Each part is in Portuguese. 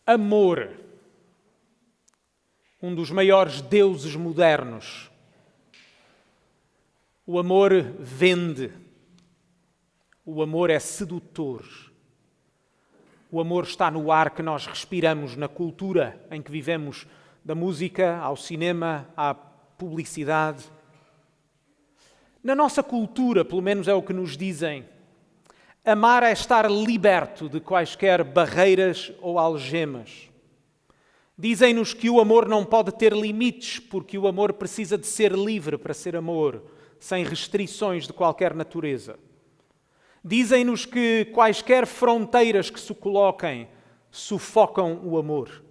Amor, um dos maiores deuses modernos. O amor vende. O amor é sedutor. O amor está no ar que nós respiramos, na cultura em que vivemos, da música ao cinema, à publicidade. Na nossa cultura, pelo menos é o que nos dizem, amar é estar liberto de quaisquer barreiras ou algemas. Dizem-nos que o amor não pode ter limites, porque o amor precisa de ser livre para ser amor, sem restrições de qualquer natureza. Dizem-nos que quaisquer fronteiras que se coloquem sufocam o amor.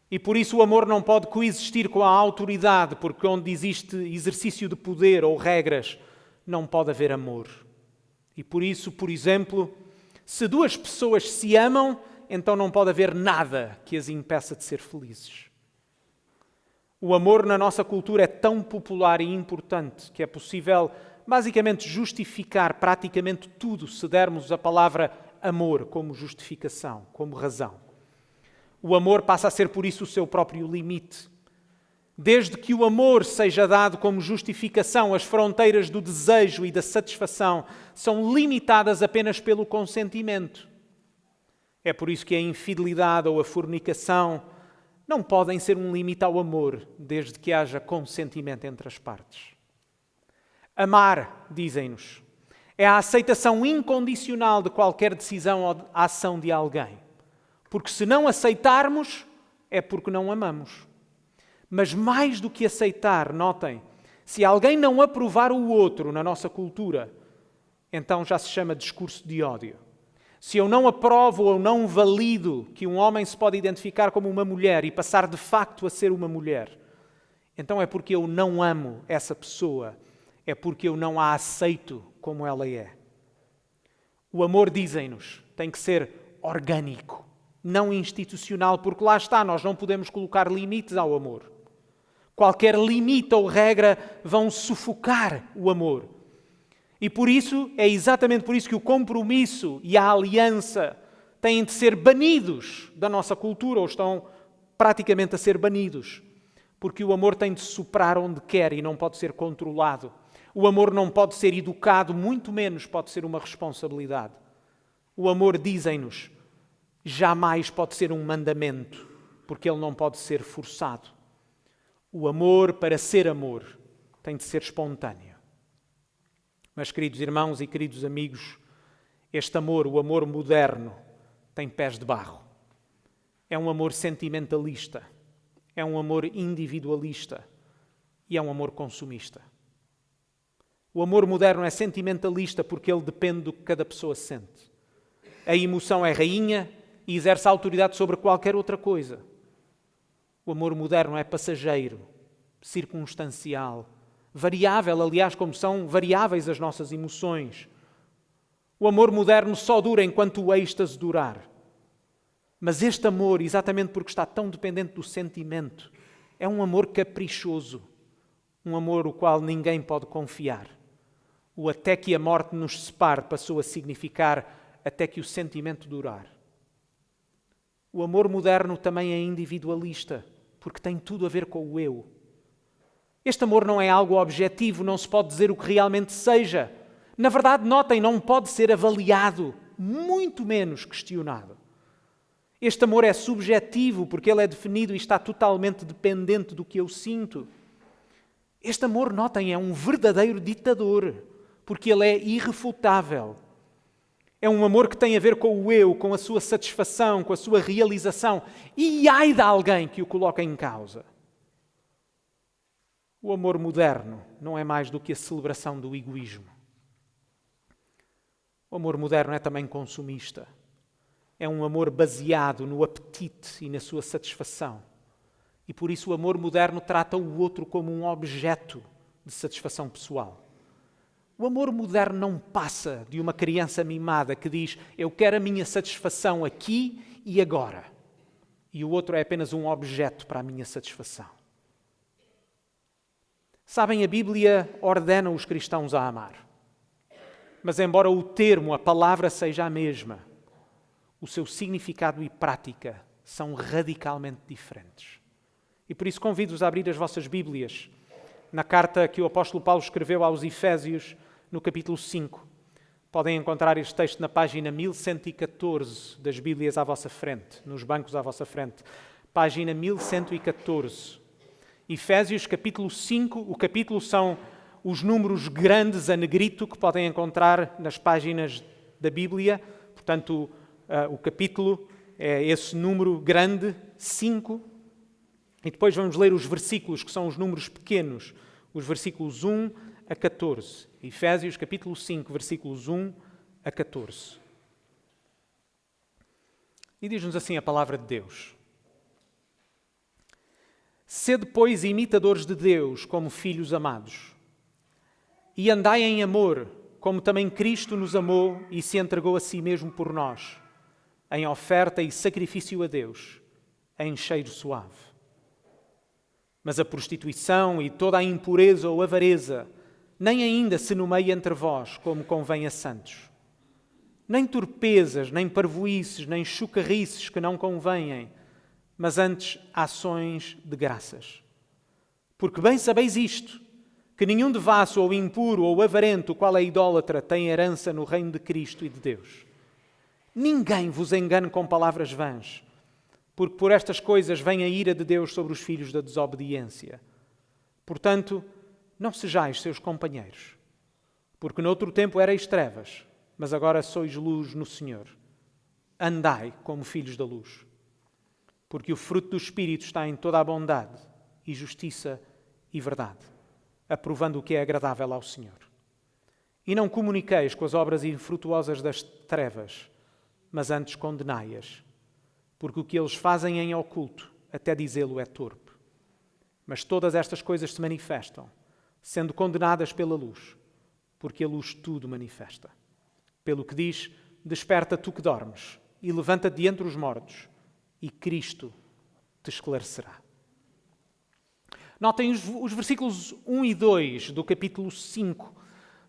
E por isso o amor não pode coexistir com a autoridade, porque onde existe exercício de poder ou regras, não pode haver amor. E por isso, por exemplo, se duas pessoas se amam, então não pode haver nada que as impeça de ser felizes. O amor na nossa cultura é tão popular e importante que é possível basicamente justificar praticamente tudo se dermos a palavra amor como justificação, como razão. O amor passa a ser por isso o seu próprio limite. Desde que o amor seja dado como justificação, as fronteiras do desejo e da satisfação são limitadas apenas pelo consentimento. É por isso que a infidelidade ou a fornicação não podem ser um limite ao amor, desde que haja consentimento entre as partes. Amar, dizem-nos, é a aceitação incondicional de qualquer decisão ou ação de alguém. Porque se não aceitarmos, é porque não amamos. Mas mais do que aceitar, notem, se alguém não aprovar o outro na nossa cultura, então já se chama discurso de ódio. Se eu não aprovo ou não valido que um homem se pode identificar como uma mulher e passar de facto a ser uma mulher, então é porque eu não amo essa pessoa, é porque eu não a aceito como ela é. O amor, dizem-nos, tem que ser orgânico, não institucional, porque lá está, nós não podemos colocar limites ao amor. Qualquer limite ou regra vão sufocar o amor. E por isso, é exatamente por isso que o compromisso e a aliança têm de ser banidos da nossa cultura, ou estão praticamente a ser banidos. Porque o amor tem de soprar onde quer e não pode ser controlado. O amor não pode ser educado, muito menos pode ser uma responsabilidade. O amor, dizem-nos, jamais pode ser um mandamento, porque ele não pode ser forçado. O amor, para ser amor, tem de ser espontâneo. Mas, queridos irmãos e queridos amigos, este amor, o amor moderno, tem pés de barro. É um amor sentimentalista, é um amor individualista e é um amor consumista. O amor moderno é sentimentalista porque ele depende do que cada pessoa sente. A emoção é rainha e exerce autoridade sobre qualquer outra coisa. O amor moderno é passageiro, circunstancial, variável, aliás, como são variáveis as nossas emoções. O amor moderno só dura enquanto o êxtase durar. Mas este amor, exatamente porque está tão dependente do sentimento, é um amor caprichoso, um amor o qual ninguém pode confiar. O até que a morte nos separe passou a significar até que o sentimento durar. O amor moderno também é individualista, porque tem tudo a ver com o eu. Este amor não é algo objetivo, não se pode dizer o que realmente seja. Na verdade, notem, não pode ser avaliado, muito menos questionado. Este amor é subjetivo, porque ele é definido e está totalmente dependente do que eu sinto. Este amor, notem, é um verdadeiro ditador, porque ele é irrefutável. É um amor que tem a ver com o eu, com a sua satisfação, com a sua realização. E ai de alguém que o coloque em causa. O amor moderno não é mais do que a celebração do egoísmo. O amor moderno é também consumista. É um amor baseado no apetite e na sua satisfação. E por isso o amor moderno trata o outro como um objeto de satisfação pessoal. O amor moderno não passa de uma criança mimada que diz: eu quero a minha satisfação aqui e agora. E o outro é apenas um objeto para a minha satisfação. Sabem, a Bíblia ordena os cristãos a amar. Mas embora o termo, a palavra seja a mesma, o seu significado e prática são radicalmente diferentes. E por isso convido-vos a abrir as vossas Bíblias na carta que o apóstolo Paulo escreveu aos Efésios, no capítulo 5. Podem encontrar este texto na página 1114 das Bíblias à vossa frente, nos bancos à vossa frente. Página 1114. Efésios, capítulo 5. O capítulo são os números grandes a negrito que podem encontrar nas páginas da Bíblia. Portanto, o capítulo é esse número grande, 5. E depois vamos ler os versículos, que são os números pequenos, os versículos 1 a 14. Efésios, capítulo 5, versículos 1 a 14. E diz-nos assim a palavra de Deus. Sede, pois, imitadores de Deus como filhos amados, e andai em amor, como também Cristo nos amou e se entregou a si mesmo por nós, em oferta e sacrifício a Deus, em cheiro suave. Mas a prostituição e toda a impureza ou avareza nem ainda se nomeia entre vós, como convém a santos. Nem torpezas, nem parvoíces, nem chucarrices que não convêm, mas antes ações de graças. Porque bem sabeis isto, que nenhum devasso ou impuro ou avarento, qual é idólatra, tem herança no reino de Cristo e de Deus. Ninguém vos engane com palavras vãs, porque por estas coisas vem a ira de Deus sobre os filhos da desobediência. Portanto, não sejais seus companheiros, porque noutro tempo erais trevas, mas agora sois luz no Senhor. Andai como filhos da luz. Porque o fruto do Espírito está em toda a bondade e justiça e verdade, aprovando o que é agradável ao Senhor. E não comuniqueis com as obras infrutuosas das trevas, mas antes condenai-as, porque o que eles fazem em oculto, até dizê-lo, é torpe. Mas todas estas coisas se manifestam, sendo condenadas pela luz, porque a luz tudo manifesta. Pelo que diz, desperta tu que dormes, e levanta-te de entre os mortos, e Cristo te esclarecerá. Notem os versículos 1 e 2 do capítulo 5.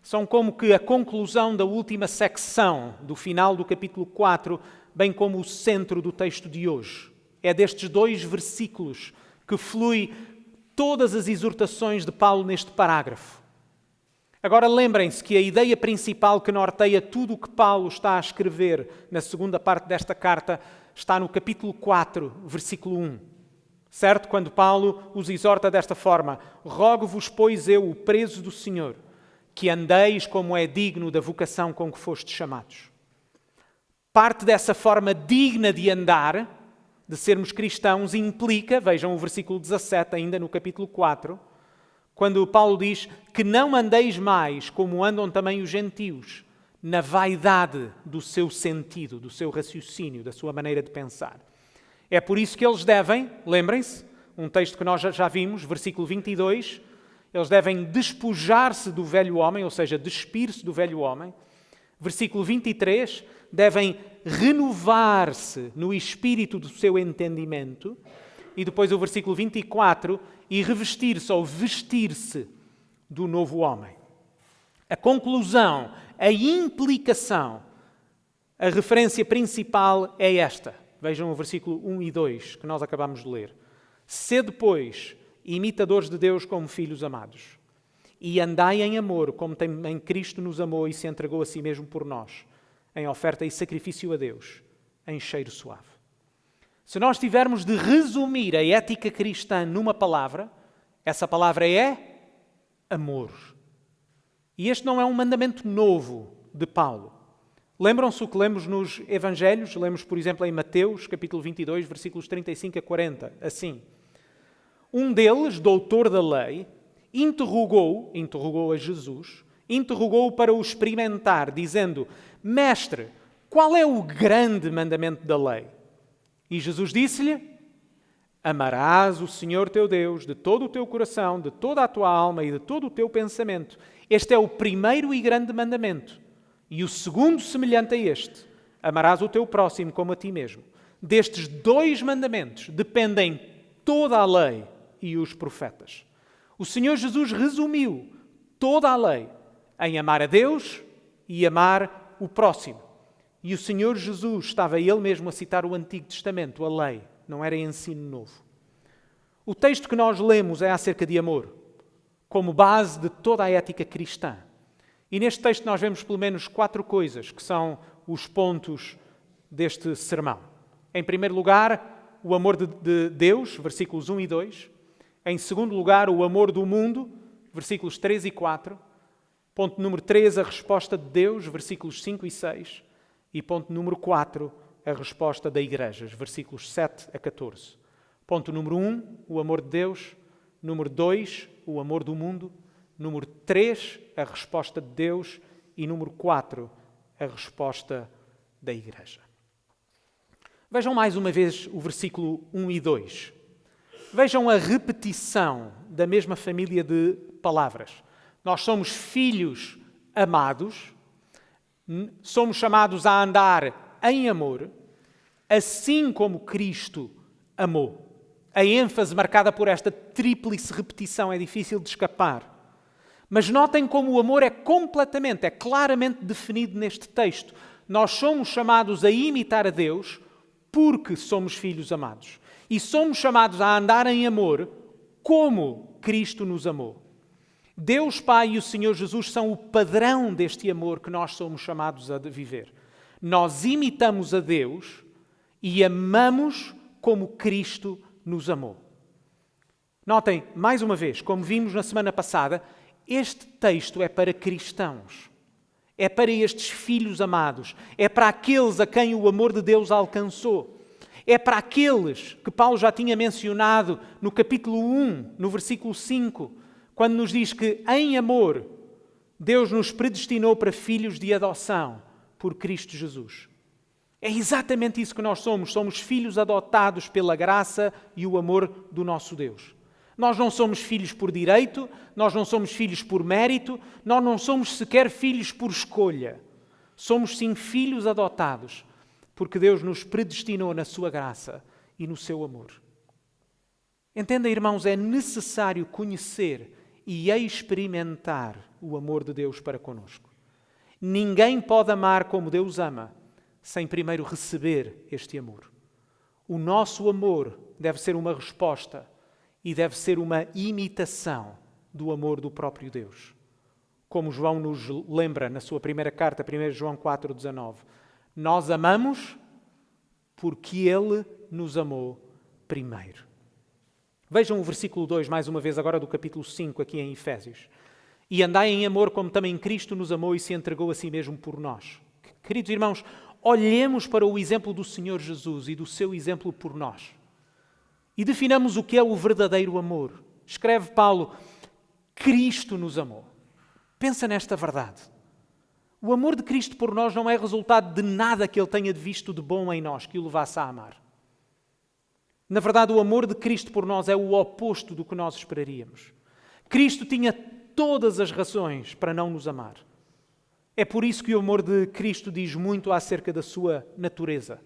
São como que a conclusão da última secção, do final do capítulo 4, bem como o centro do texto de hoje. É destes dois versículos que flui todas as exortações de Paulo neste parágrafo. Agora lembrem-se que a ideia principal que norteia tudo o que Paulo está a escrever na segunda parte desta carta está no capítulo 4, versículo 1. Certo? Quando Paulo os exorta desta forma: rogo-vos, pois eu, o preso do Senhor, que andeis como é digno da vocação com que fostes chamados. Parte dessa forma digna de andar, de sermos cristãos, implica, vejam o versículo 17 ainda no capítulo 4, quando Paulo diz que não andeis mais como andam também os gentios, na vaidade do seu sentido, do seu raciocínio, da sua maneira de pensar. É por isso que eles devem, lembrem-se, um texto que nós já vimos, versículo 22, eles devem despojar-se do velho homem, ou seja, despir-se do velho homem. Versículo 23, devem renovar-se no espírito do seu entendimento. E depois o versículo 24, e revestir-se ou vestir-se do novo homem. A conclusão, a implicação, a referência principal é esta. Vejam o versículo 1 e 2 que nós acabamos de ler. Sede, pois, imitadores de Deus como filhos amados, e andai em amor, como também Cristo nos amou e se entregou a si mesmo por nós, em oferta e sacrifício a Deus, em cheiro suave. Se nós tivermos de resumir a ética cristã numa palavra, essa palavra é amor. E este não é um mandamento novo de Paulo. Lembram-se o que lemos nos Evangelhos? Lemos, por exemplo, em Mateus, capítulo 22, versículos 35 a 40, assim. Um deles, doutor da lei, interrogou a Jesus, interrogou-o para o experimentar, dizendo: Mestre, qual é o grande mandamento da lei? E Jesus disse-lhe: amarás o Senhor teu Deus de todo o teu coração, de toda a tua alma e de todo o teu pensamento. Este é o primeiro e grande mandamento. E o segundo, semelhante a este: amarás o teu próximo como a ti mesmo. Destes dois mandamentos dependem toda a lei e os profetas. O Senhor Jesus resumiu toda a lei em amar a Deus e amar o próximo. E o Senhor Jesus estava Ele mesmo a citar o Antigo Testamento, a lei, não era ensino novo. O texto que nós lemos é acerca de amor, como base de toda a ética cristã. E neste texto nós vemos pelo menos 4 coisas que são os pontos deste sermão. Em primeiro lugar, o amor de Deus, versículos 1 e 2. Em segundo lugar, o amor do mundo, versículos 3 e 4. Ponto número 3, a resposta de Deus, versículos 5 e 6. E ponto número 4, a resposta da igreja, versículos 7 a 14. Ponto número 1, o amor de Deus. Número 2, o amor do mundo. Número 3, a resposta de Deus. E número 4, a resposta da igreja. Vejam mais uma vez o versículo 1 e 2. Vejam a repetição da mesma família de palavras. Nós somos filhos amados, somos chamados a andar em amor, assim como Cristo amou. A ênfase marcada por esta tríplice repetição é difícil de escapar. Mas notem como o amor é claramente definido neste texto. Nós somos chamados a imitar a Deus porque somos filhos amados. E somos chamados a andar em amor como Cristo nos amou. Deus Pai e o Senhor Jesus são o padrão deste amor que nós somos chamados a viver. Nós imitamos a Deus e amamos como Cristo nos amou. Notem, mais uma vez, como vimos na semana passada, este texto é para cristãos. É para estes filhos amados. É para aqueles a quem o amor de Deus alcançou. É para aqueles que Paulo já tinha mencionado no capítulo 1, no versículo 5, quando nos diz que, em amor, Deus nos predestinou para filhos de adoção por Cristo Jesus. É exatamente isso que nós somos. Somos filhos adotados pela graça e o amor do nosso Deus. Nós não somos filhos por direito, nós não somos filhos por mérito, nós não somos sequer filhos por escolha. Somos sim filhos adotados, porque Deus nos predestinou na sua graça e no seu amor. Entenda, irmãos, é necessário conhecer e experimentar o amor de Deus para conosco. Ninguém pode amar como Deus ama, sem primeiro receber este amor. O nosso amor deve ser uma resposta e deve ser uma imitação do amor do próprio Deus. Como João nos lembra na sua primeira carta, 1 João 4,19. Nós amamos porque Ele nos amou primeiro. Vejam o versículo 2, mais uma vez, agora do capítulo 5, aqui em Efésios. E andai em amor como também Cristo nos amou e se entregou a si mesmo por nós. Queridos irmãos, olhemos para o exemplo do Senhor Jesus e do seu exemplo por nós. E definamos o que é o verdadeiro amor. Escreve Paulo, Cristo nos amou. Pensa nesta verdade. O amor de Cristo por nós não é resultado de nada que Ele tenha visto de bom em nós, que o levasse a amar. Na verdade, o amor de Cristo por nós é o oposto do que nós esperaríamos. Cristo tinha todas as razões para não nos amar. É por isso que o amor de Cristo diz muito acerca da sua natureza,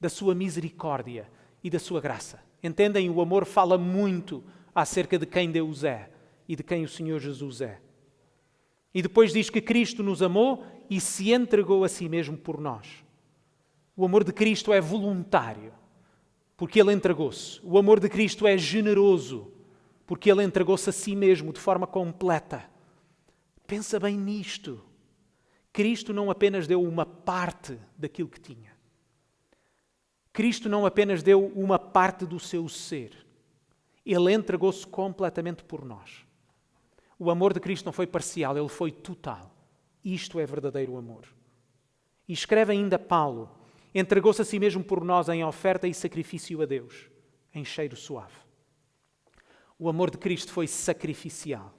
da sua misericórdia e da sua graça. Entendem? O amor fala muito acerca de quem Deus é e de quem o Senhor Jesus é. E depois diz que Cristo nos amou e se entregou a si mesmo por nós. O amor de Cristo é voluntário, porque Ele entregou-se. O amor de Cristo é generoso, porque Ele entregou-se a si mesmo de forma completa. Pensa bem nisto. Cristo não apenas deu uma parte daquilo que tinha. Cristo não apenas deu uma parte do seu ser. Ele entregou-se completamente por nós. O amor de Cristo não foi parcial, ele foi total. Isto é verdadeiro amor. E escreve ainda Paulo, entregou-se a si mesmo por nós em oferta e sacrifício a Deus, em cheiro suave. O amor de Cristo foi sacrificial.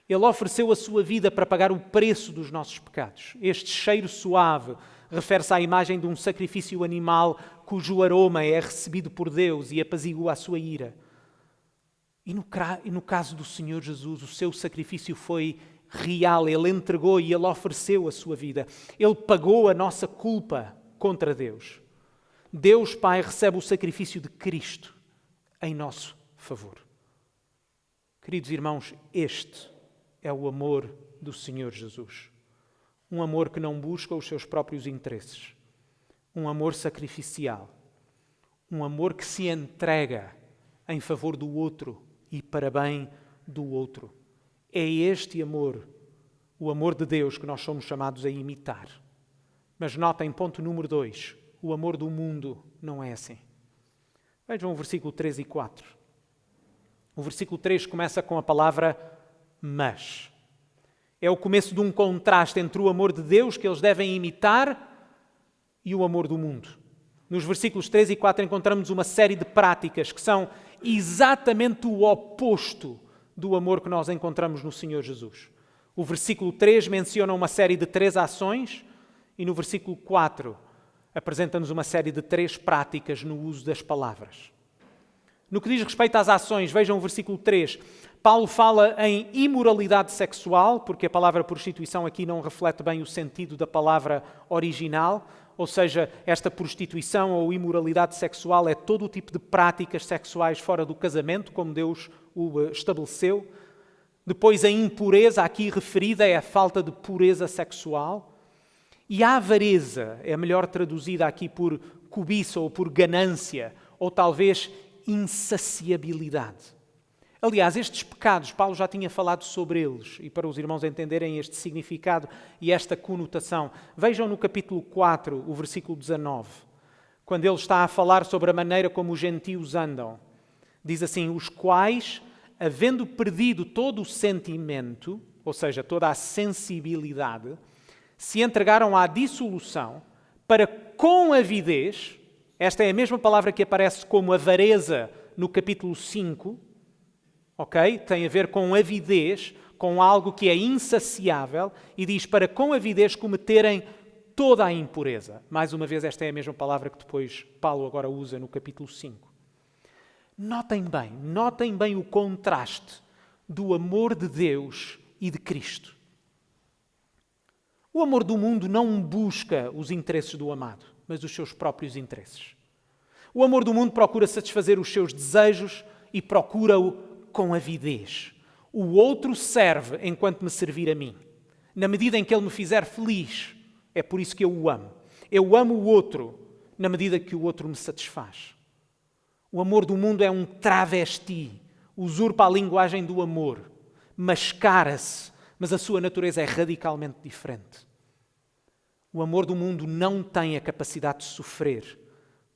Ele ofereceu a sua vida para pagar o preço dos nossos pecados. Este cheiro suave refere-se à imagem de um sacrifício animal cujo aroma é recebido por Deus e apazigua a sua ira. E no caso do Senhor Jesus, o seu sacrifício foi real. Ele entregou e Ele ofereceu a sua vida. Ele pagou a nossa culpa contra Deus. Deus Pai recebe o sacrifício de Cristo em nosso favor. Queridos irmãos, este é o amor do Senhor Jesus. Um amor que não busca os seus próprios interesses. Um amor sacrificial. Um amor que se entrega em favor do outro e para bem do outro. É este amor, o amor de Deus, que nós somos chamados a imitar. Mas notem, ponto número 2, o amor do mundo não é assim. Vejam o versículo 3 e 4. O versículo 3 começa com a palavra mas. É o começo de um contraste entre o amor de Deus, que eles devem imitar, e o amor do mundo. Nos versículos 3 e 4 encontramos uma série de práticas que são exatamente o oposto do amor que nós encontramos no Senhor Jesus. O versículo 3 menciona uma série de 3 ações e no versículo 4 apresenta-nos uma série de 3 práticas no uso das palavras. No que diz respeito às ações, vejam o versículo 3. Paulo fala em imoralidade sexual, porque a palavra prostituição aqui não reflete bem o sentido da palavra original, ou seja, esta prostituição ou imoralidade sexual é todo o tipo de práticas sexuais fora do casamento, como Deus o estabeleceu. Depois, a impureza aqui referida é a falta de pureza sexual. E a avareza é melhor traduzida aqui por cobiça ou por ganância, ou talvez insaciabilidade. Aliás, estes pecados, Paulo já tinha falado sobre eles, e para os irmãos entenderem este significado e esta conotação, vejam no capítulo 4, o versículo 19, quando ele está a falar sobre a maneira como os gentios andam. Diz assim, os quais, havendo perdido todo o sentimento, ou seja, toda a sensibilidade, se entregaram à dissolução para com avidez, esta é a mesma palavra que aparece como avareza no capítulo 5, ok? Tem a ver com avidez, com algo que é insaciável, e diz para com avidez cometerem toda a impureza. Mais uma vez, esta é a mesma palavra que depois Paulo agora usa no capítulo 5. Notem bem o contraste do amor de Deus e de Cristo. O amor do mundo não busca os interesses do amado, mas os seus próprios interesses. O amor do mundo procura satisfazer os seus desejos e procura-o com avidez. O outro serve enquanto me servir a mim. Na medida em que ele me fizer feliz, é por isso que eu o amo. Eu amo o outro na medida que o outro me satisfaz. O amor do mundo é um travesti, usurpa a linguagem do amor, mascara-se, mas a sua natureza é radicalmente diferente. O amor do mundo não tem a capacidade de sofrer,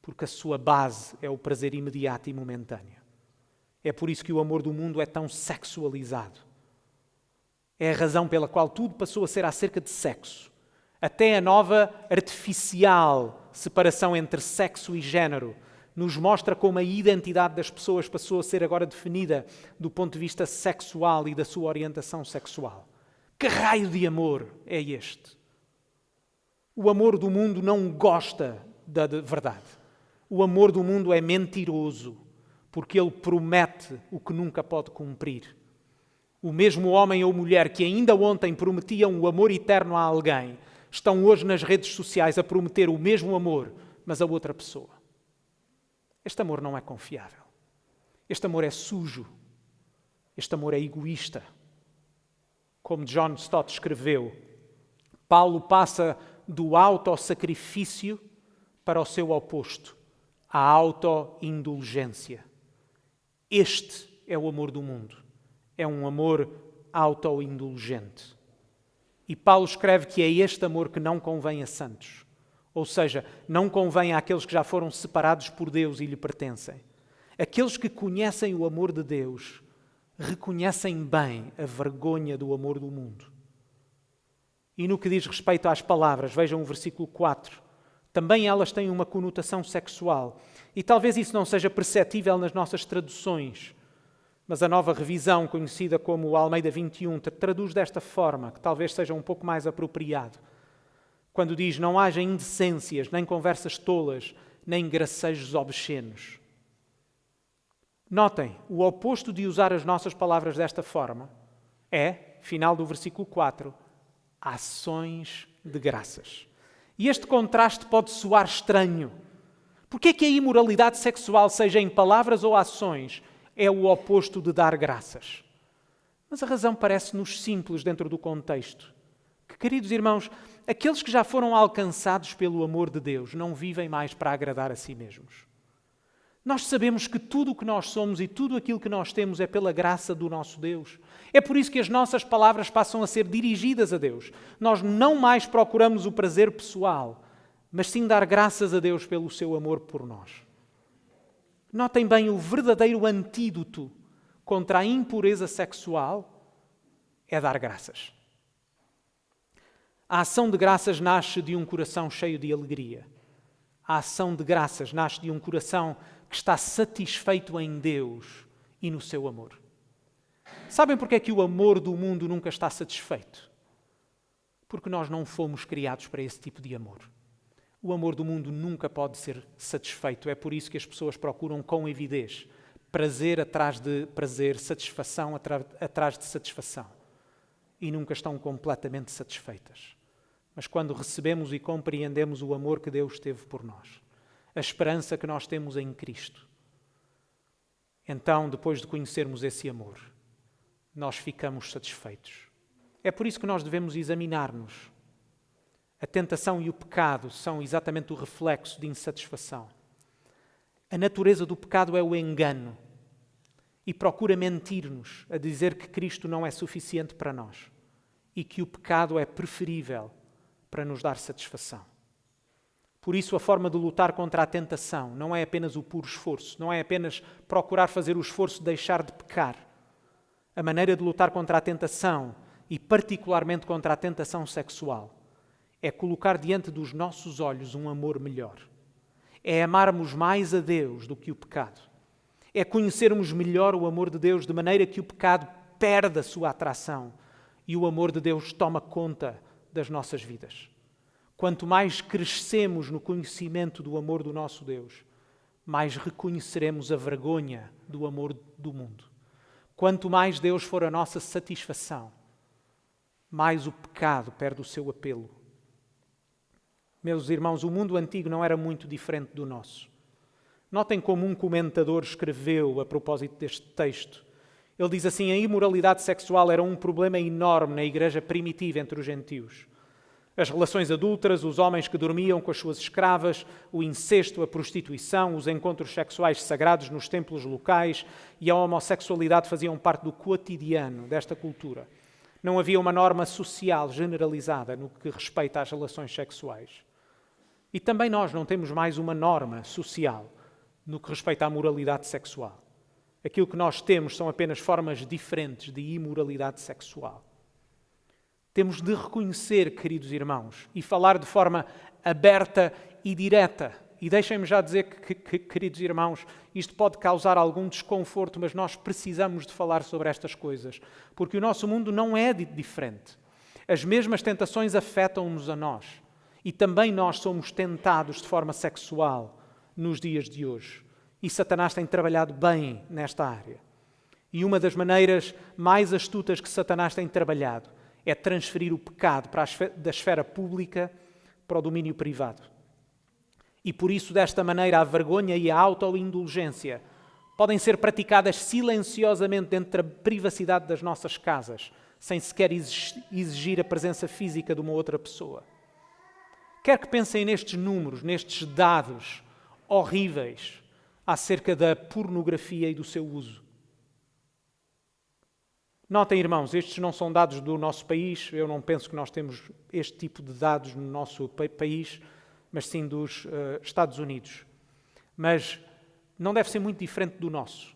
porque a sua base é o prazer imediato e momentâneo. É por isso que o amor do mundo é tão sexualizado. É a razão pela qual tudo passou a ser acerca de sexo. Até a nova artificial separação entre sexo e género nos mostra como a identidade das pessoas passou a ser agora definida do ponto de vista sexual e da sua orientação sexual. Que raio de amor é este? O amor do mundo não gosta da verdade. O amor do mundo é mentiroso, porque ele promete o que nunca pode cumprir. O mesmo homem ou mulher que ainda ontem prometiam o amor eterno a alguém, estão hoje nas redes sociais a prometer o mesmo amor, mas a outra pessoa. Este amor não é confiável. Este amor é sujo. Este amor é egoísta. Como John Stott escreveu, Paulo passa do autossacrifício para o seu oposto, a autoindulgência. Este é o amor do mundo. É um amor autoindulgente. E Paulo escreve que é este amor que não convém a santos. Ou seja, não convém àqueles que já foram separados por Deus e lhe pertencem. Aqueles que conhecem o amor de Deus reconhecem bem a vergonha do amor do mundo. E no que diz respeito às palavras, vejam o versículo 4. Também elas têm uma conotação sexual. E talvez isso não seja perceptível nas nossas traduções, mas a nova revisão, conhecida como o Almeida 21, traduz desta forma, que talvez seja um pouco mais apropriado. Quando diz, não haja indecências, nem conversas tolas, nem gracejos obscenos. Notem, o oposto de usar as nossas palavras desta forma é, final do versículo 4, ações de graças. E este contraste pode soar estranho. Por que é que a imoralidade sexual, seja em palavras ou ações, é o oposto de dar graças? Mas a razão parece-nos simples dentro do contexto. Queridos irmãos, aqueles que já foram alcançados pelo amor de Deus não vivem mais para agradar a si mesmos. Nós sabemos que tudo o que nós somos e tudo aquilo que nós temos é pela graça do nosso Deus. É por isso que as nossas palavras passam a ser dirigidas a Deus. Nós não mais procuramos o prazer pessoal, mas sim dar graças a Deus pelo seu amor por nós. Notem bem, o verdadeiro antídoto contra a impureza sexual é dar graças. A ação de graças nasce de um coração cheio de alegria. A ação de graças nasce de um coração que está satisfeito em Deus e no seu amor. Sabem porque é que o amor do mundo nunca está satisfeito? Porque nós não fomos criados para esse tipo de amor. O amor do mundo nunca pode ser satisfeito. É por isso que as pessoas procuram com avidez prazer atrás de prazer, satisfação atrás de satisfação. E nunca estão completamente satisfeitas. Mas quando recebemos e compreendemos o amor que Deus teve por nós, a esperança que nós temos em Cristo, então, depois de conhecermos esse amor, nós ficamos satisfeitos. É por isso que nós devemos examinar-nos. A tentação e o pecado são exatamente o reflexo de insatisfação. A natureza do pecado é o engano e procura mentir-nos a dizer que Cristo não é suficiente para nós e que o pecado é preferível para nos dar satisfação. Por isso, a forma de lutar contra a tentação não é apenas o puro esforço, não é apenas procurar fazer o esforço de deixar de pecar. A maneira de lutar contra a tentação, e particularmente contra a tentação sexual, é colocar diante dos nossos olhos um amor melhor. É amarmos mais a Deus do que o pecado. É conhecermos melhor o amor de Deus de maneira que o pecado perde a sua atração e o amor de Deus toma conta das nossas vidas. Quanto mais crescemos no conhecimento do amor do nosso Deus, mais reconheceremos a vergonha do amor do mundo. Quanto mais Deus for a nossa satisfação, mais o pecado perde o seu apelo. Meus irmãos, o mundo antigo não era muito diferente do nosso. Notem como um comentador escreveu a propósito deste texto. Ele diz assim: a imoralidade sexual era um problema enorme na igreja primitiva entre os gentios. As relações adúlteras, os homens que dormiam com as suas escravas, o incesto, a prostituição, os encontros sexuais sagrados nos templos locais e a homossexualidade faziam parte do cotidiano desta cultura. Não havia uma norma social generalizada no que respeita às relações sexuais. E também nós não temos mais uma norma social no que respeita à moralidade sexual. Aquilo que nós temos são apenas formas diferentes de imoralidade sexual. Temos de reconhecer, queridos irmãos, e falar de forma aberta e direta. E deixem-me já dizer que, queridos irmãos, isto pode causar algum desconforto, mas nós precisamos de falar sobre estas coisas, porque o nosso mundo não é diferente. As mesmas tentações afetam-nos a nós. E também nós somos tentados de forma sexual nos dias de hoje. E Satanás tem trabalhado bem nesta área. E uma das maneiras mais astutas que Satanás tem trabalhado é transferir o pecado da esfera pública para o domínio privado. E por isso, desta maneira, a vergonha e a autoindulgência podem ser praticadas silenciosamente dentro da privacidade das nossas casas, sem sequer exigir a presença física de uma outra pessoa. Quero que pensem nestes números, nestes dados horríveis acerca da pornografia e do seu uso. Notem, irmãos, estes não são dados do nosso país. Eu não penso que nós temos este tipo de dados no nosso país, mas sim dos Estados Unidos. Mas não deve ser muito diferente do nosso.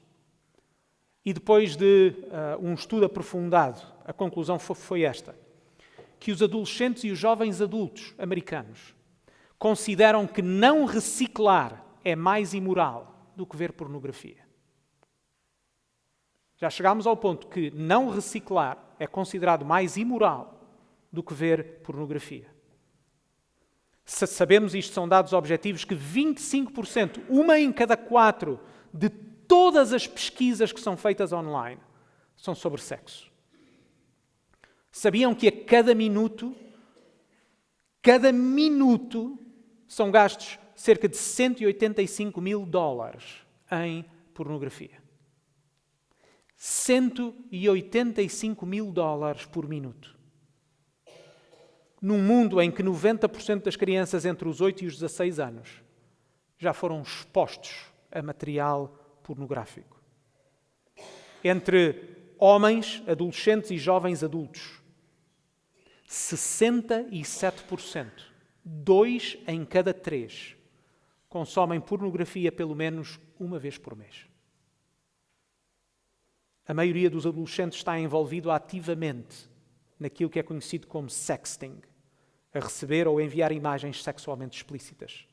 E depois de um estudo aprofundado, a conclusão foi esta: que os adolescentes e os jovens adultos americanos consideram que não reciclar é mais imoral do que ver pornografia. Já chegámos ao ponto que não reciclar é considerado mais imoral do que ver pornografia. Sabemos, isto são dados objetivos, que 25%, uma em cada 4 de todas as pesquisas que são feitas online são sobre sexo. Sabiam que a cada minuto são gastos cerca de $185 mil em pornografia. $185 mil por minuto. num mundo em que 90% das crianças entre os 8 e os 16 anos já foram expostos a material pornográfico. Entre homens, adolescentes e jovens adultos, 67%, 2 em cada 3, consomem pornografia pelo menos uma vez por mês. A maioria dos adolescentes está envolvido ativamente naquilo que é conhecido como sexting, a receber ou enviar imagens sexualmente explícitas.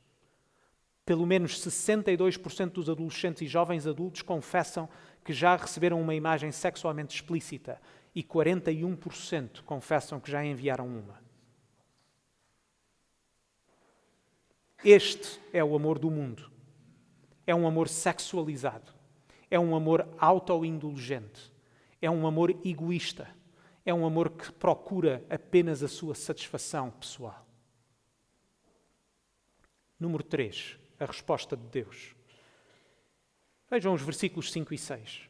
Pelo menos 62% dos adolescentes e jovens adultos confessam que já receberam uma imagem sexualmente explícita e 41% confessam que já enviaram uma. Este é o amor do mundo. É um amor sexualizado. É um amor autoindulgente. É um amor egoísta. É um amor que procura apenas a sua satisfação pessoal. Número 3, a resposta de Deus. Vejam os versículos 5 e 6.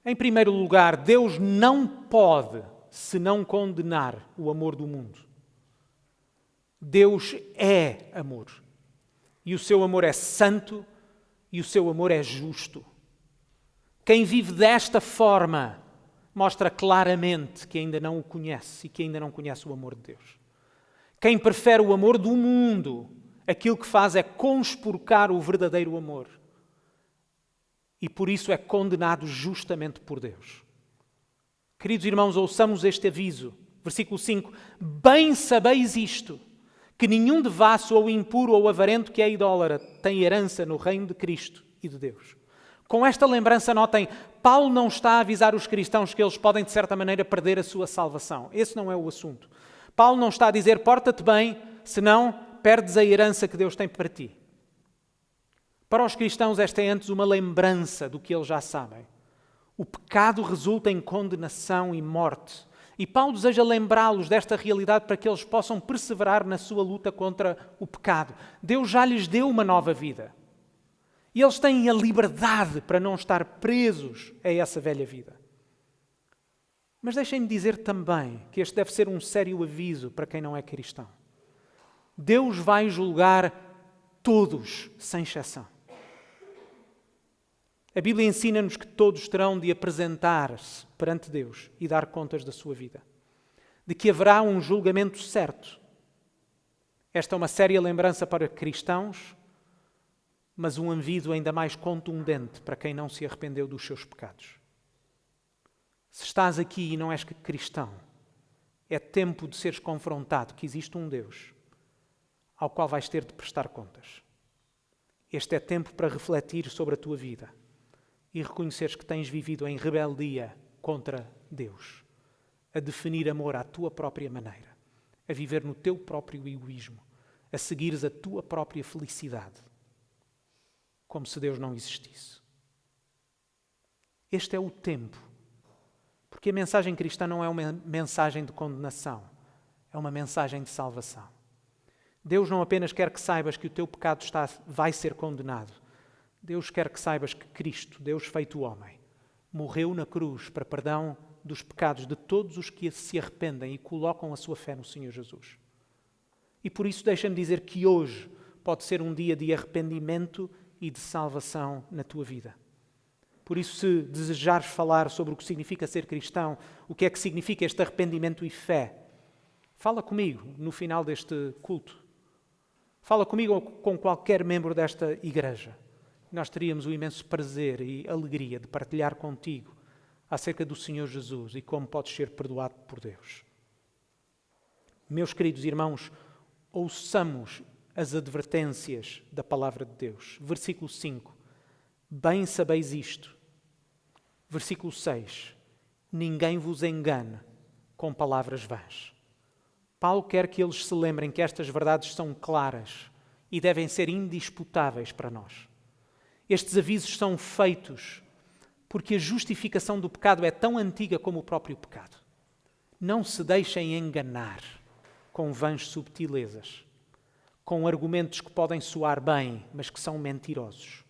Em primeiro lugar, Deus não pode senão condenar o amor do mundo. Deus é amor. E o seu amor é santo e o seu amor é justo. Quem vive desta forma mostra claramente que ainda não o conhece e que ainda não conhece o amor de Deus. Quem prefere o amor do mundo, aquilo que faz é conspurcar o verdadeiro amor. E por isso é condenado justamente por Deus. Queridos irmãos, ouçamos este aviso. Versículo 5. Bem sabeis isto, que nenhum devasso ou impuro ou avarento que é idólatra tem herança no reino de Cristo e de Deus. Com esta lembrança, notem, Paulo não está a avisar os cristãos que eles podem, de certa maneira, perder a sua salvação. Esse não é o assunto. Paulo não está a dizer, porta-te bem, senão perdes a herança que Deus tem para ti. Para os cristãos, esta é antes uma lembrança do que eles já sabem. O pecado resulta em condenação e morte. E Paulo deseja lembrá-los desta realidade para que eles possam perseverar na sua luta contra o pecado. Deus já lhes deu uma nova vida. E eles têm a liberdade para não estar presos a essa velha vida. Mas deixem-me dizer também que este deve ser um sério aviso para quem não é cristão. Deus vai julgar todos, sem exceção. A Bíblia ensina-nos que todos terão de apresentar-se perante Deus e dar contas da sua vida. De que haverá um julgamento certo. Esta é uma séria lembrança para cristãos, mas um aviso ainda mais contundente para quem não se arrependeu dos seus pecados. Se estás aqui e não és cristão, é tempo de seres confrontado que existe um Deus ao qual vais ter de prestar contas. Este é tempo para refletir sobre a tua vida e reconheceres que tens vivido em rebeldia contra Deus, a definir amor à tua própria maneira, a viver no teu próprio egoísmo, a seguires a tua própria felicidade, como se Deus não existisse. Este é o tempo, porque a mensagem cristã não é uma mensagem de condenação, é uma mensagem de salvação. Deus não apenas quer que saibas que o teu pecado vai ser condenado. Deus quer que saibas que Cristo, Deus feito homem, morreu na cruz para perdão dos pecados de todos os que se arrependem e colocam a sua fé no Senhor Jesus. E por isso deixa-me dizer que hoje pode ser um dia de arrependimento e de salvação na tua vida. Por isso, se desejares falar sobre o que significa ser cristão, o que é que significa este arrependimento e fé, fala comigo no final deste culto. Fala comigo ou com qualquer membro desta igreja. Nós teríamos o imenso prazer e alegria de partilhar contigo acerca do Senhor Jesus e como podes ser perdoado por Deus. Meus queridos irmãos, ouçamos as advertências da palavra de Deus. Versículo 5. Bem sabeis isto. Versículo 6. Ninguém vos engane com palavras vãs. Paulo quer que eles se lembrem que estas verdades são claras e devem ser indisputáveis para nós. Estes avisos são feitos porque a justificação do pecado é tão antiga como o próprio pecado. Não se deixem enganar com vãs subtilezas, com argumentos que podem soar bem, mas que são mentirosos.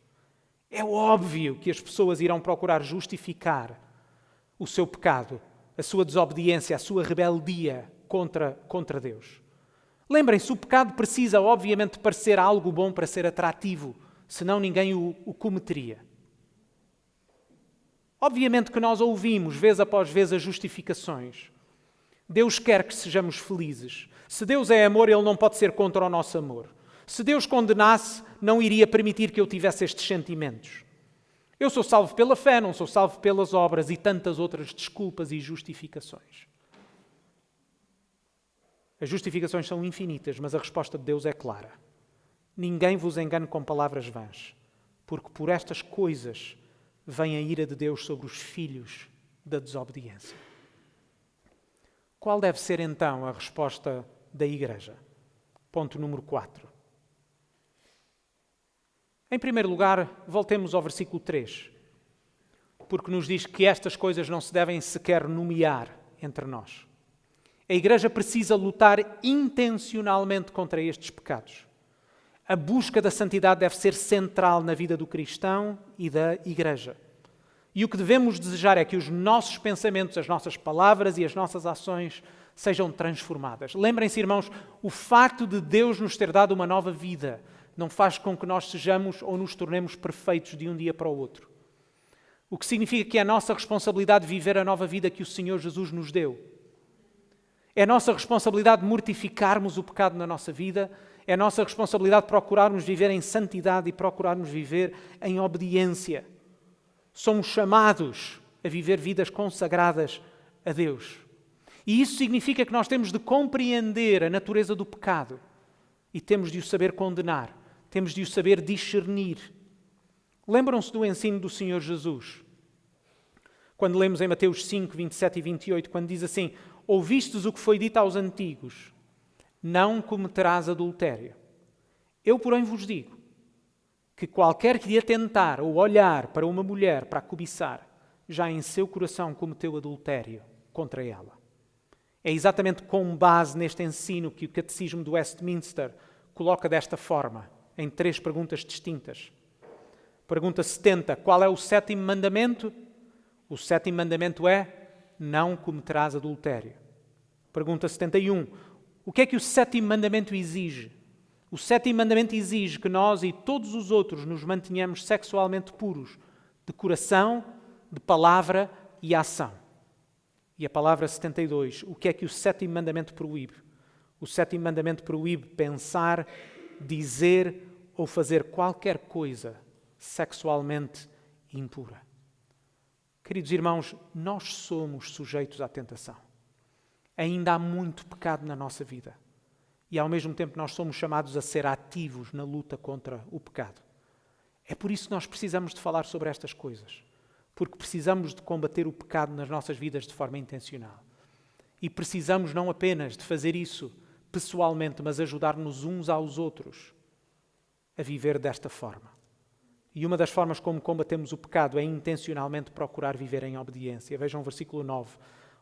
É óbvio que as pessoas irão procurar justificar o seu pecado a sua desobediência, a sua rebeldia contra Deus. Lembrem-se, o pecado precisa, obviamente, parecer algo bom para ser atrativo, senão ninguém o cometeria. Obviamente que nós ouvimos, vez após vez, as justificações. Deus quer que sejamos felizes. Se Deus é amor, Ele não pode ser contra o nosso amor. Se Deus condenasse, não iria permitir que eu tivesse estes sentimentos. Eu sou salvo pela fé, não sou salvo pelas obras e tantas outras desculpas e justificações. As justificações são infinitas, mas a resposta de Deus é clara. Ninguém vos engane com palavras vãs, porque por estas coisas vem a ira de Deus sobre os filhos da desobediência. Qual deve ser então a resposta da Igreja? Ponto número 4. Em primeiro lugar, voltemos ao versículo 3, porque nos diz que estas coisas não se devem sequer nomear entre nós. A Igreja precisa lutar intencionalmente contra estes pecados. A busca da santidade deve ser central na vida do cristão e da Igreja. E o que devemos desejar é que os nossos pensamentos, as nossas palavras e as nossas ações sejam transformadas. Lembrem-se, irmãos, o facto de Deus nos ter dado uma nova vida não faz com que nós sejamos ou nos tornemos perfeitos de um dia para o outro. O que significa que é a nossa responsabilidade viver a nova vida que o Senhor Jesus nos deu. É a nossa responsabilidade mortificarmos o pecado na nossa vida. É a nossa responsabilidade procurarmos viver em santidade e procurarmos viver em obediência. Somos chamados a viver vidas consagradas a Deus. E isso significa que nós temos de compreender a natureza do pecado e temos de o saber condenar, temos de o saber discernir. Lembram-se do ensino do Senhor Jesus? Quando lemos em Mateus 5, 27 e 28, quando diz assim: ouvistes o que foi dito aos antigos, não cometerás adultério. Eu, porém, vos digo que qualquer que lhe atentar ou olhar para uma mulher para a cobiçar, já em seu coração cometeu adultério contra ela. É exatamente com base neste ensino que o Catecismo de Westminster coloca desta forma, em 3 perguntas distintas. Pergunta 70, qual é o 7º mandamento? O 7º mandamento é: não cometerás adultério. Pergunta 71, o que é que o 7º mandamento exige? O 7º mandamento exige que nós e todos os outros nos mantenhamos sexualmente puros, de coração, de palavra e ação. E a palavra 72, o que é que o 7º mandamento proíbe? O 7º mandamento proíbe pensar, dizer ou fazer qualquer coisa sexualmente impura. Queridos irmãos, nós somos sujeitos à tentação. Ainda há muito pecado na nossa vida. E ao mesmo tempo nós somos chamados a ser ativos na luta contra o pecado. É por isso que nós precisamos de falar sobre estas coisas. Porque precisamos de combater o pecado nas nossas vidas de forma intencional. E precisamos não apenas de fazer isso pessoalmente, mas ajudar-nos uns aos outros a viver desta forma. E uma das formas como combatemos o pecado é intencionalmente procurar viver em obediência. Vejam o versículo 9.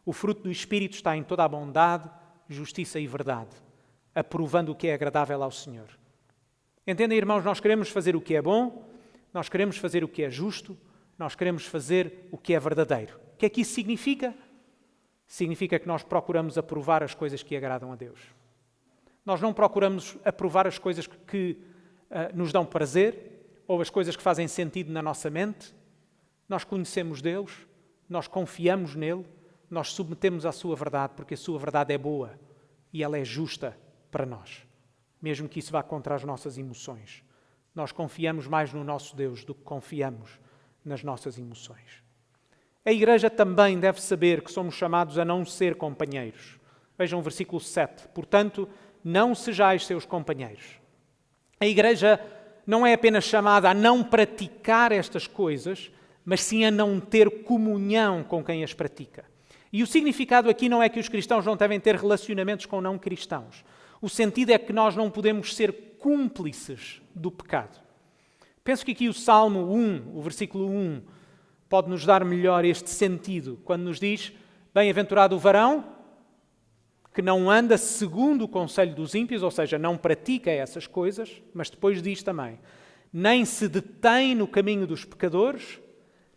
O fruto do Espírito está em toda a bondade, justiça e verdade, aprovando o que é agradável ao Senhor. Entendem, irmãos, nós queremos fazer o que é bom, nós queremos fazer o que é justo, nós queremos fazer o que é verdadeiro. O que é que isso significa? Significa que nós procuramos aprovar as coisas que agradam a Deus. Nós não procuramos aprovar as coisas que nos dão prazer ou as coisas que fazem sentido na nossa mente. Nós conhecemos Deus, nós confiamos nele, nós submetemos à sua verdade, porque a sua verdade é boa e ela é justa para nós, mesmo que isso vá contra as nossas emoções. Nós confiamos mais no nosso Deus do que confiamos nas nossas emoções. A Igreja também deve saber que somos chamados a não ser companheiros. Vejam o versículo 7. Portanto, não sejais seus companheiros. A Igreja não é apenas chamada a não praticar estas coisas, mas sim a não ter comunhão com quem as pratica. E o significado aqui não é que os cristãos não devem ter relacionamentos com não cristãos. O sentido é que nós não podemos ser cúmplices do pecado. Penso que aqui o Salmo 1, o versículo 1, pode nos dar melhor este sentido, quando nos diz: bem-aventurado o varão que não anda segundo o conselho dos ímpios, ou seja, não pratica essas coisas, mas depois diz também: nem se detém no caminho dos pecadores,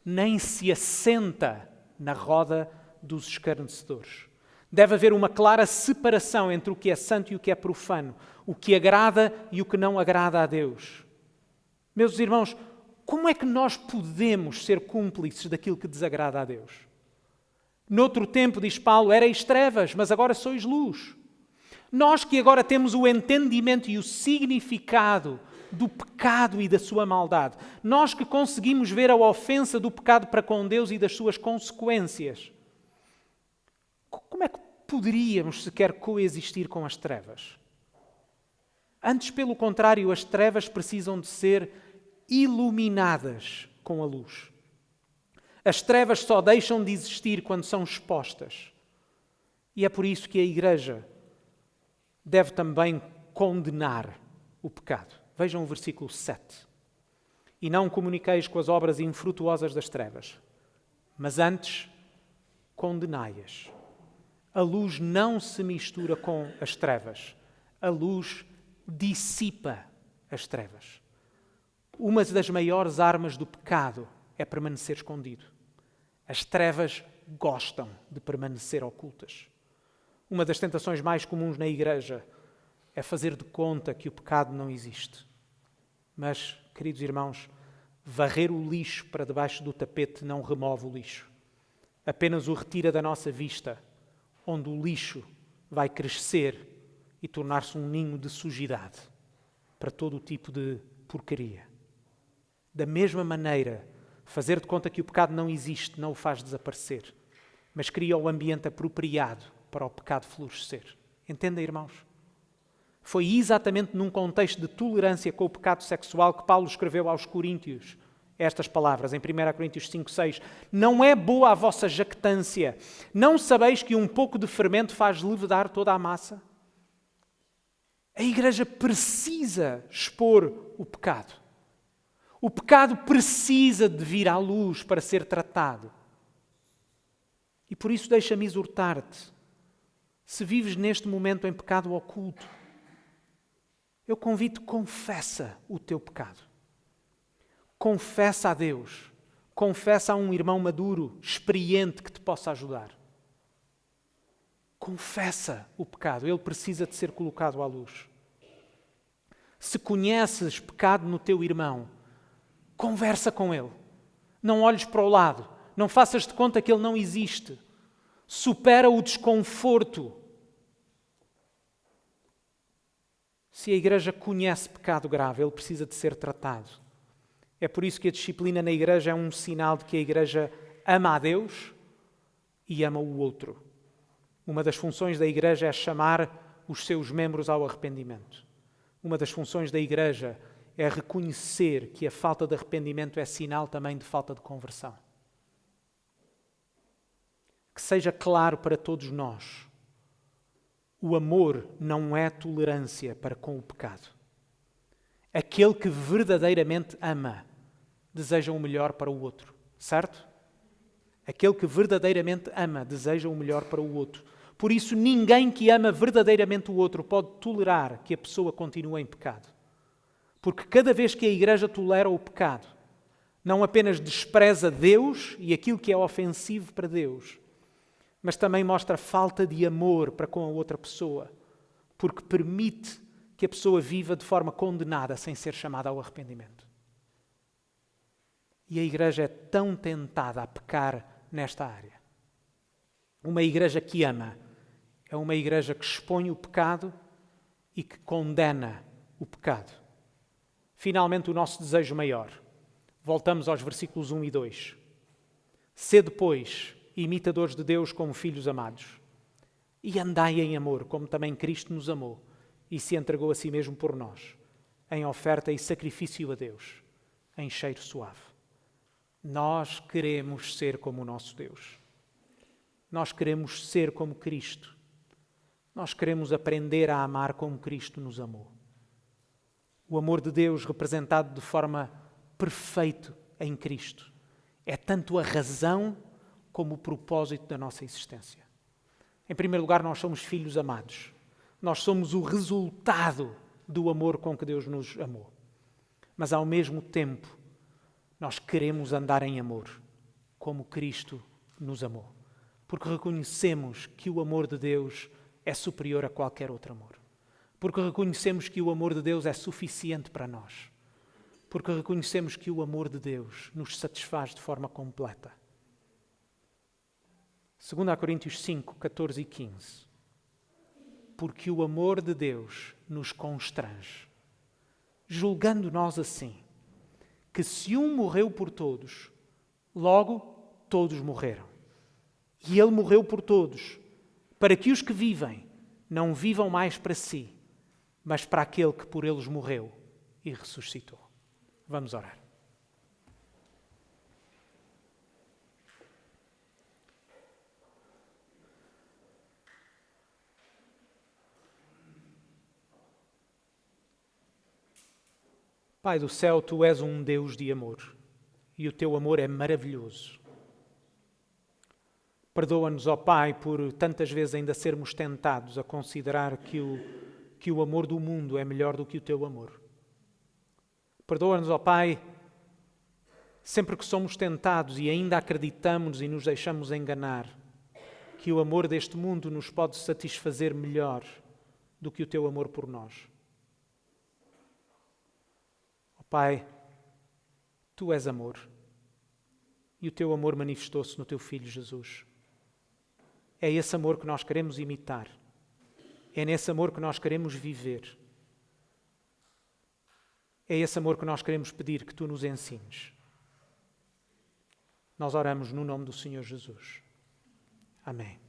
nem se assenta na roda dos escarnecedores. Deve haver uma clara separação entre o que é santo e o que é profano, o que agrada e o que não agrada a Deus. Meus irmãos, como é que nós podemos ser cúmplices daquilo que desagrada a Deus? Noutro tempo, diz Paulo, erais trevas, mas agora sois luz. Nós que agora temos o entendimento e o significado do pecado e da sua maldade, nós que conseguimos ver a ofensa do pecado para com Deus e das suas consequências, como é que poderíamos sequer coexistir com as trevas? Antes, pelo contrário, as trevas precisam de ser iluminadas com a luz. As trevas só deixam de existir quando são expostas. E é por isso que a Igreja deve também condenar o pecado. Vejam o versículo 7. E não comuniqueis com as obras infrutuosas das trevas, mas antes condenai-as. A luz não se mistura com as trevas. A luz dissipa as trevas. Uma das maiores armas do pecado é permanecer escondido. As trevas gostam de permanecer ocultas. Uma das tentações mais comuns na Igreja é fazer de conta que o pecado não existe. Mas, queridos irmãos, varrer o lixo para debaixo do tapete não remove o lixo. Apenas o retira da nossa vista, onde o lixo vai crescer e tornar-se um ninho de sujidade para todo o tipo de porcaria. Da mesma maneira, fazer de conta que o pecado não existe não o faz desaparecer, mas cria o ambiente apropriado para o pecado florescer. Entendem, irmãos? Foi exatamente num contexto de tolerância com o pecado sexual que Paulo escreveu aos Coríntios estas palavras, em 1 Coríntios 5:6. Não é boa a vossa jactância. Não sabeis que um pouco de fermento faz levedar toda a massa? A Igreja precisa expor o pecado. O pecado precisa de vir à luz para ser tratado. E por isso deixa-me exortar-te. Se vives neste momento em pecado oculto, eu convido-te, confessa o teu pecado. Confessa a Deus. Confessa a um irmão maduro, experiente, que te possa ajudar. Confessa o pecado. Ele precisa de ser colocado à luz. Se conheces pecado no teu irmão, conversa com ele. Não olhes para o lado. Não faças de conta que ele não existe. Supera o desconforto. Se a Igreja conhece pecado grave, ele precisa de ser tratado. É por isso que a disciplina na Igreja é um sinal de que a Igreja ama a Deus e ama o outro. Uma das funções da Igreja é chamar os seus membros ao arrependimento. Uma das funções da Igreja é reconhecer que a falta de arrependimento é sinal também de falta de conversão. Que seja claro para todos nós, o amor não é tolerância para com o pecado. Aquele que verdadeiramente ama, deseja o melhor para o outro, certo? Aquele que verdadeiramente ama, deseja o melhor para o outro. Por isso, ninguém que ama verdadeiramente o outro pode tolerar que a pessoa continue em pecado. Porque cada vez que a Igreja tolera o pecado, não apenas despreza Deus e aquilo que é ofensivo para Deus, mas também mostra falta de amor para com a outra pessoa, porque permite que a pessoa viva de forma condenada sem ser chamada ao arrependimento. E a Igreja é tão tentada a pecar nesta área. Uma Igreja que ama é uma Igreja que expõe o pecado e que condena o pecado. Finalmente, o nosso desejo maior. Voltamos aos versículos 1 e 2. Sede, pois, imitadores de Deus como filhos amados, e andai em amor, como também Cristo nos amou e se entregou a si mesmo por nós, em oferta e sacrifício a Deus, em cheiro suave. Nós queremos ser como o nosso Deus. Nós queremos ser como Cristo. Nós queremos aprender a amar como Cristo nos amou. O amor de Deus representado de forma perfeita em Cristo é tanto a razão como o propósito da nossa existência. Em primeiro lugar, nós somos filhos amados. Nós somos o resultado do amor com que Deus nos amou. Mas, ao mesmo tempo, nós queremos andar em amor, como Cristo nos amou. Porque reconhecemos que o amor de Deus é superior a qualquer outro amor. Porque reconhecemos que o amor de Deus é suficiente para nós. Porque reconhecemos que o amor de Deus nos satisfaz de forma completa. 2 Coríntios 5, 14 e 15. Porque o amor de Deus nos constrange, julgando nós assim, que se um morreu por todos, logo todos morreram. E ele morreu por todos, para que os que vivem não vivam mais para si, mas para aquele que por eles morreu e ressuscitou. Vamos orar. Pai do céu, Tu és um Deus de amor e o Teu amor é maravilhoso. Perdoa-nos, ó Pai, por tantas vezes ainda sermos tentados a considerar que o amor do mundo é melhor do que o Teu amor. Perdoa-nos, ó Pai, sempre que somos tentados e ainda acreditamos e nos deixamos enganar, que o amor deste mundo nos pode satisfazer melhor do que o Teu amor por nós. Ó Pai, Tu és amor e o Teu amor manifestou-se no Teu Filho Jesus. É esse amor que nós queremos imitar. É nesse amor que nós queremos viver. É esse amor que nós queremos pedir que Tu nos ensines. Nós oramos no nome do Senhor Jesus. Amém.